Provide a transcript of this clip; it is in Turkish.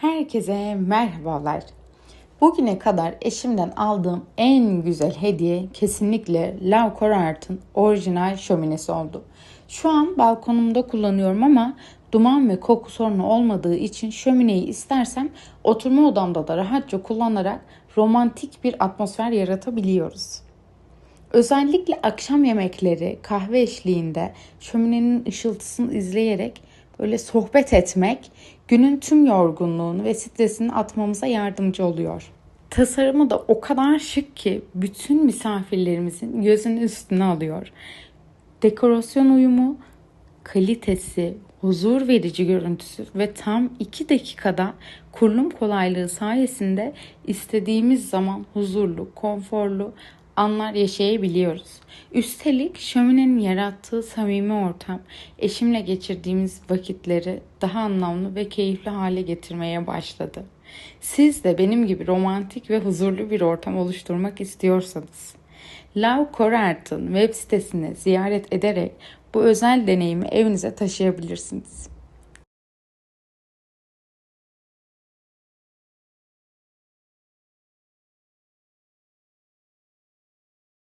Herkese merhabalar. Bugüne kadar eşimden aldığım en güzel hediye kesinlikle Love Art'ın orijinal şöminesi oldu. Şu an balkonumda kullanıyorum ama duman ve koku sorunu olmadığı için şömineyi istersem oturma odamda da rahatça kullanarak romantik bir atmosfer yaratabiliyoruz. Özellikle akşam yemekleri, kahve eşliğinde şöminenin ışıltısını izleyerek böyle sohbet etmek günün tüm yorgunluğunu ve stresini atmamıza yardımcı oluyor. Tasarımı da o kadar şık ki bütün misafirlerimizin gözünün üstüne alıyor. Dekorasyon uyumu, kalitesi, huzur verici görüntüsü ve tam 2 dakikada kurulum kolaylığı sayesinde istediğimiz zaman huzurlu, konforlu anlar yaşayabiliyoruz. Üstelik şöminenin yarattığı samimi ortam, eşimle geçirdiğimiz vakitleri daha anlamlı ve keyifli hale getirmeye başladı. Siz de benim gibi romantik ve huzurlu bir ortam oluşturmak istiyorsanız, Love Art'ın web sitesini ziyaret ederek bu özel deneyimi evinize taşıyabilirsiniz.